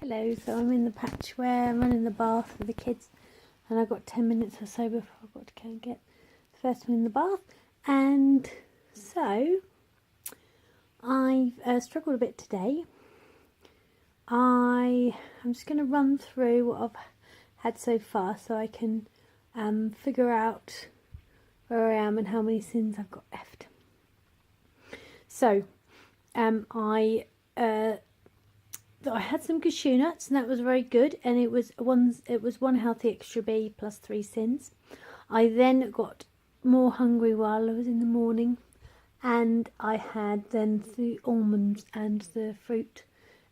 Hello, so I'm in the patch where I'm running the bath for the kids, and I've got 10 minutes or so before I've got to go and get the first one in the bath. And so I've struggled a bit today. I'm just going to run through what I've had so far so I can figure out where I am and how many sins I've got left. So I had some cashew nuts, and that was very good, and it was one healthy extra B plus 3 sins. I then got more hungry while I was in the morning, and I had then the almonds and the fruit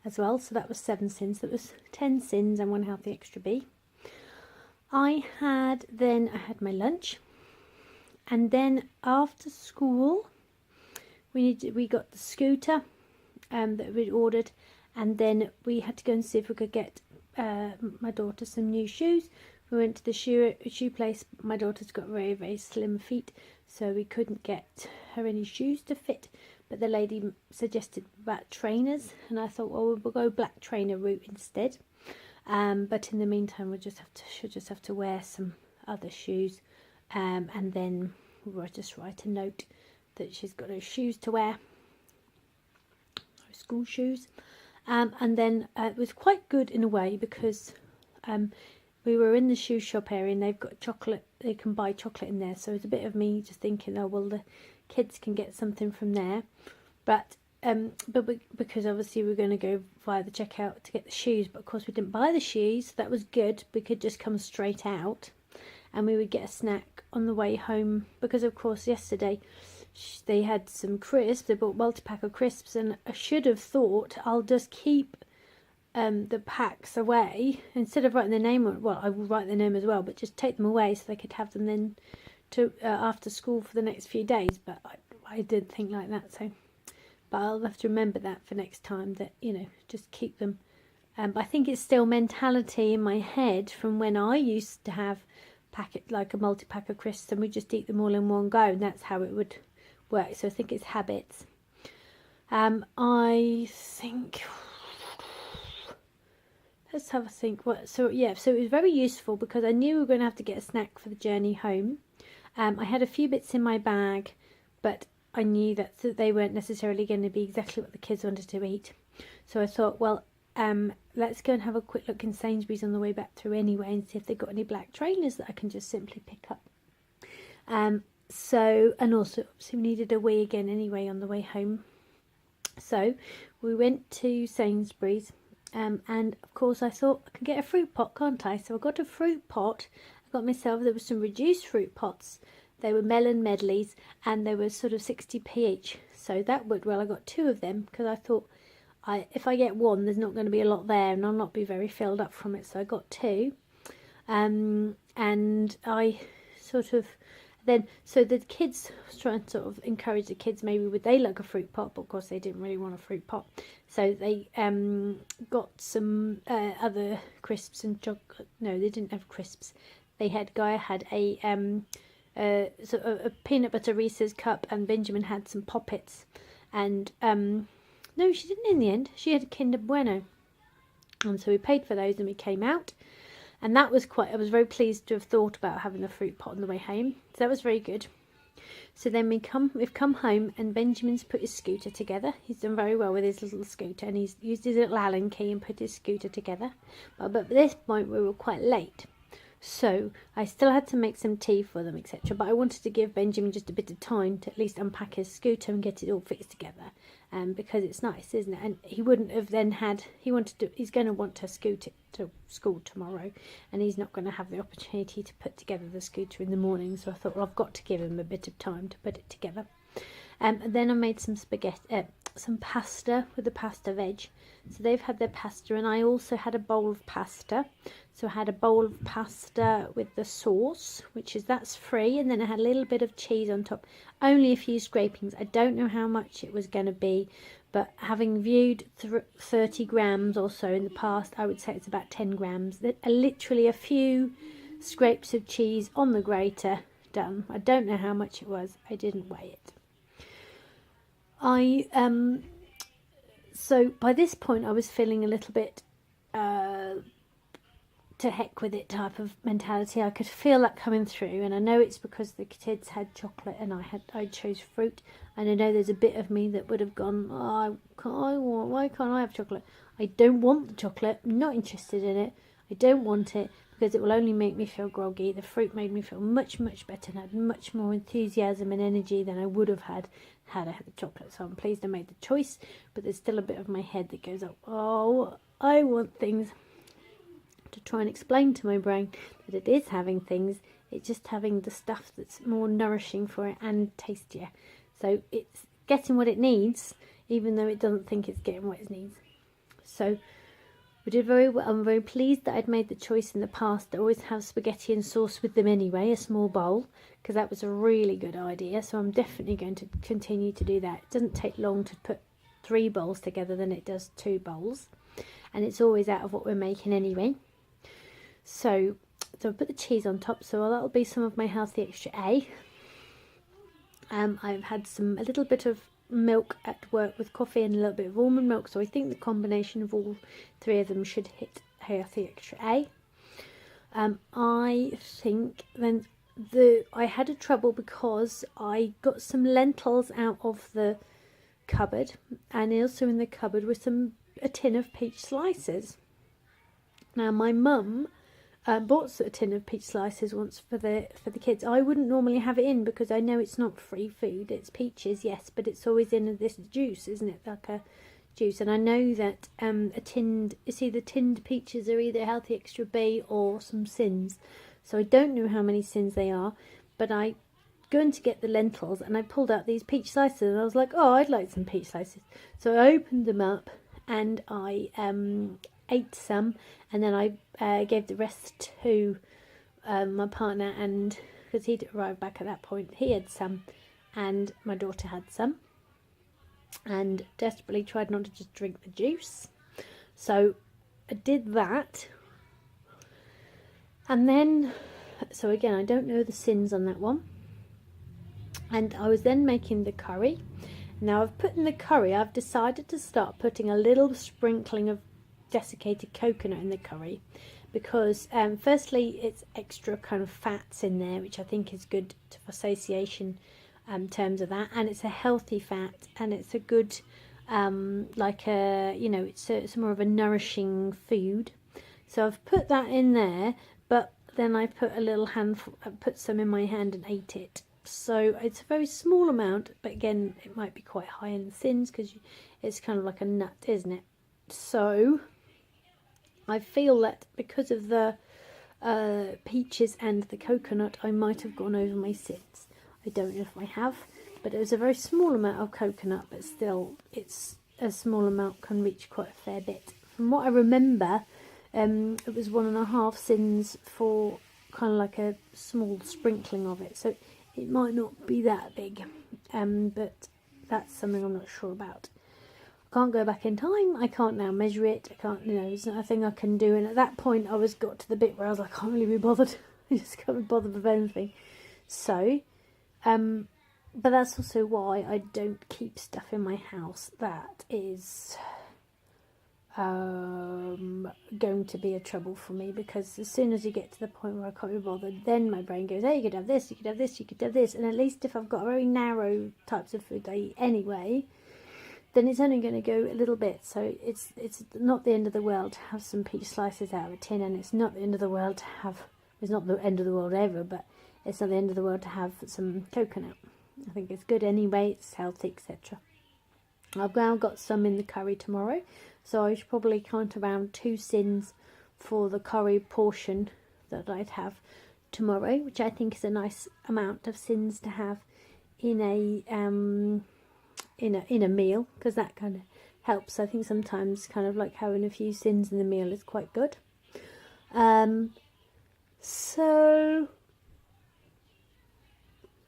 as well, so that was 7 sins. That was 10 sins and one healthy extra B. I had my lunch, and then after school we got the scooter that we'd ordered, and then we had to go and see if we could get my daughter some new shoes. We went to the shoe place. My daughter's got very, very slim feet, so we couldn't get her any shoes to fit, but the lady suggested black trainers, and I thought, well, we'll go black trainer route instead. But in the meantime, she'll just have to wear some other shoes, and then we'll just write a note that she's got no shoes to wear, no school shoes. And then it was quite good in a way, because we were in the shoe shop area and they've got chocolate, they can buy chocolate in there, so it's a bit of me just thinking, oh well, the kids can get something from there, but because obviously we're going to go via the checkout to get the shoes, but of course we didn't buy the shoes, so that was good. We could just come straight out and we would get a snack on the way home, because of course yesterday they had some crisps. They bought multi-pack of crisps, and I should have thought I'll just keep the packs away instead of writing their name on. Well, I will write their name as well, but just take them away so they could have them then to after school for the next few days. But I didn't think like that, so but I'll have to remember that for next time, that just keep them. But I think it's still mentality in my head from when I used to have like a multi-pack of crisps, and we just eat them all in one go, and that's how it would work. So I think it's habits. I think, let's have a think. So it was very useful because I knew we were going to have to get a snack for the journey home. I had a few bits in my bag, but I knew that they weren't necessarily going to be exactly what the kids wanted to eat. So I thought, well, let's go and have a quick look in Sainsbury's on the way back through anyway, and see if they've got any black trainers that I can just simply pick up. So, and also obviously we needed a wee again anyway on the way home. So we went to Sainsbury's, and of course I thought I can get a fruit pot, can't I? So I got a fruit pot. I got myself, there were some reduced fruit pots. They were melon medleys, and they were sort of 60p each. So that worked well. I got 2 of them because I thought if I get one, there's not going to be a lot there and I'll not be very filled up from it. So I got 2. And I sort of so the kids, I was trying to sort of encourage the kids, maybe would they like a fruit pot, but of course they didn't really want a fruit pot. So they got some other crisps and chocolate. No, they didn't have crisps. Gaia had a peanut butter Reese's cup, and Benjamin had some Poppets, and no, she didn't in the end. She had a Kinder Bueno, and so we paid for those and we came out. And that was I was very pleased to have thought about having a fruit pot on the way home. So that was very good. So then we've come home, and Benjamin's put his scooter together. He's done very well with his little scooter, and he's used his little Allen key and put his scooter together. But at this point we were quite late. So I still had to make some tea for them, etc. But I wanted to give Benjamin just a bit of time to at least unpack his scooter and get it all fixed together. Because it's nice, isn't it? And he wouldn't have then he's going to want to scoot it to school tomorrow, and he's not going to have the opportunity to put together the scooter in the morning. So I thought, well, I've got to give him a bit of time to put it together. And then I made some some pasta with the pasta veg. So they've had their pasta, and I also had a bowl of pasta. So I had a bowl of pasta with the sauce, that's free, and then I had a little bit of cheese on top. Only a few scrapings. I don't know how much it was going to be, but having viewed 30 grams or so in the past, I would say it's about 10 grams. Literally a few scrapes of cheese on the grater, done. I don't know how much it was. I didn't weigh it. So by this point I was feeling a little bit to heck with it type of mentality. I could feel that coming through, and I know it's because the kids had chocolate and I chose fruit, and I know there's a bit of me that would have gone, oh, why can't I have chocolate? I don't want the chocolate, I'm not interested in it, I don't want it because it will only make me feel groggy. The fruit made me feel much better and had much more enthusiasm and energy than I would have had I had the chocolate. So I'm pleased I made the choice, but there's still a bit of my head that goes up, oh, I want things, to try and explain to my brain that it is having things, it's just having the stuff that's more nourishing for it and tastier. So it's getting what it needs, even though it doesn't think it's getting what it needs. So we did very well. I'm very pleased that I'd made the choice in the past to always have spaghetti and sauce with them anyway, a small bowl, because that was a really good idea. So I'm definitely going to continue to do that. It doesn't take long to put 3 bowls together than it does 2 bowls, and it's always out of what we're making anyway. So I put the cheese on top, so that'll be some of my healthy extra A. I've had a little bit of milk at work with coffee and a little bit of almond milk, so I think the combination of all 3 of them should hit healthy extra A. I think then I had a trouble because I got some lentils out of the cupboard, and also in the cupboard was a tin of peach slices. Now my mum bought a tin of peach slices once for the kids. I wouldn't normally have it in because I know it's not free food. It's peaches, yes, but it's always in this juice, isn't it? Like a juice. And I know that the tinned peaches are either healthy extra B or some sins. So I don't know how many sins they are, but I going to get the lentils and I pulled out these peach slices and I was like, oh, I'd like some peach slices. So I opened them up and I ate some, and then I gave the rest to my partner, and because he'd arrived back at that point, he had some and my daughter had some, and desperately tried not to just drink the juice. So I did that, and then so again I don't know the sins on that one. And I was then making the curry. Now I've put in the curry, I've decided to start putting a little sprinkling of desiccated coconut in the curry, because firstly it's extra kind of fats in there, which I think is good for satiation terms of that, and it's a healthy fat, and it's a good it's more of a nourishing food. So I've put that in there, but then I put a little handful, I put some in my hand and ate it. So it's a very small amount, but again it might be quite high in the sins because it's kind of like a nut, isn't it? So I feel that because of the peaches and the coconut, I might have gone over my sins. I don't know if I have, but it was a very small amount of coconut, but still, it's a small amount can reach quite a fair bit. From what I remember, it was 1.5 sins for kind of like a small sprinkling of it, so it might not be that big, but that's something I'm not sure about. I can't go back in time, I can't now measure it, I can't, there's nothing I can do, and at that point I got to the bit where I was like, I can't really be bothered, I just can't be bothered with anything. So, but that's also why I don't keep stuff in my house that is going to be a trouble for me, because as soon as you get to the point where I can't be bothered, then my brain goes, hey, you could have this, you could have this, you could have this, and at least if I've got very narrow types of food I eat anyway, then it's only going to go a little bit. So it's not the end of the world to have some peach slices out of a tin, and it's not the end of the world to have, it's not the end of the world ever, but it's not the end of the world to have some coconut. I think it's good anyway, it's healthy, etc. I've now got some in the curry tomorrow, so I should probably count around 2 sins for the curry portion that I'd have tomorrow, which I think is a nice amount of sins to have in a in a meal, because that kind of helps. I think sometimes kind of like having a few sins in the meal is quite good. So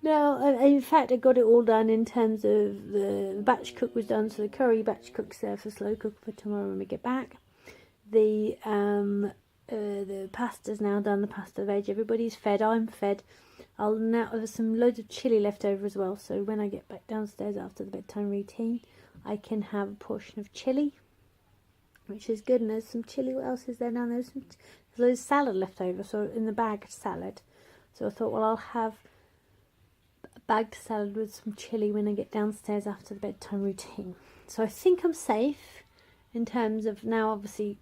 now, in fact, I got it all done in terms of the batch cook was done, so the curry batch cook's there for slow cook for tomorrow when we get back. The pasta's now done, the pasta veg. Everybody's fed. I'm fed. I'll now have some loads of chilli left over as well. So when I get back downstairs after the bedtime routine, I can have a portion of chilli which is good. And there's some chili. What else is there now? There's loads of salad left over, so in the bag salad. So I thought, well, I'll have a bagged salad with some chili when I get downstairs after the bedtime routine. So I think I'm safe in terms of now. Obviously,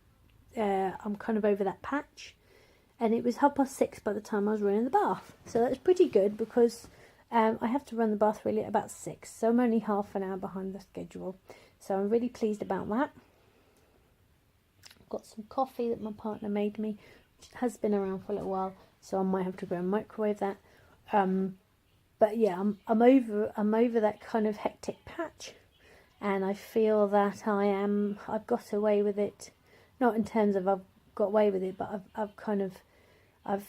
I'm kind of over that patch, and it was 6:30 by the time I was running the bath. So that's pretty good because I have to run the bath really at about 6, so I'm only half an hour behind the schedule. So I'm really pleased about that. Got some coffee that my partner made me, which has been around for a little while, so I might have to go and microwave that. But yeah, I'm over that kind of hectic patch, and I feel that I've got away with it. Not in terms of I've got away with it, but I've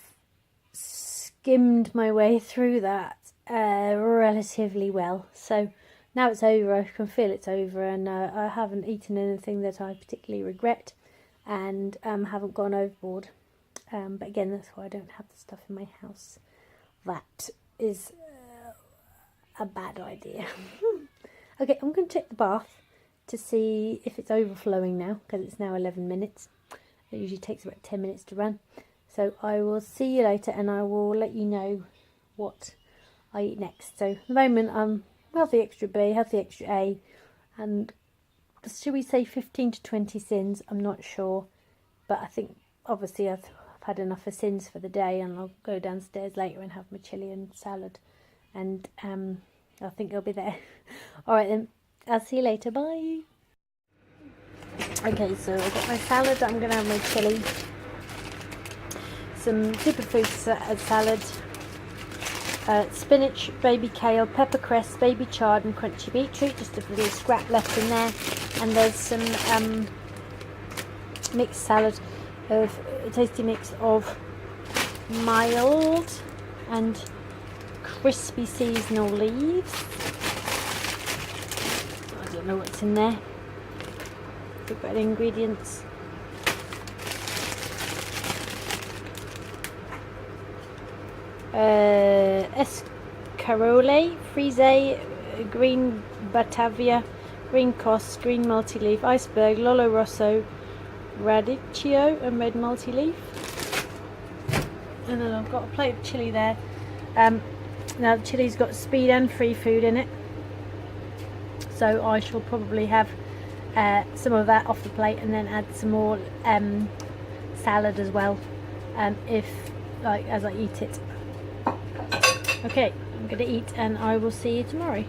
skimmed my way through that relatively well. So now it's over. I can feel it's over, and I haven't eaten anything that I particularly regret, and haven't gone overboard. But again, that's why I don't have the stuff in my house. That is a bad idea. Okay, I'm going to check the bath to see if it's overflowing now, because it's now 11 minutes. It usually takes about 10 minutes to run. So I will see you later, and I will let you know what I eat next. So at the moment I'm healthy extra B, healthy extra A, and should we say 15 to 20 sins? I'm not sure, but I think obviously I've had enough of sins for the day, and I'll go downstairs later and have my chili and salad, and I think I'll be there. All right then, I'll see you later. Bye. Okay, so I've got my salad. I'm gonna have my chili, some superfood salad, spinach, baby kale, peppercress, baby chard and crunchy beetroot, just a little scrap left in there. And there's some mixed salad, of a tasty mix of mild and crispy seasonal leaves. I don't know what's in there. Look at the ingredients. Escarole, frise, green batavia, green cos, green multi-leaf, iceberg, lolo rosso, radicchio and red multi-leaf. And then I've got a plate of chilli there. Now the chilli's got speed and free food in it, so I shall probably have some of that off the plate and then add some more salad as well, as I eat it. Okay, I'm going to eat, and I will see you tomorrow.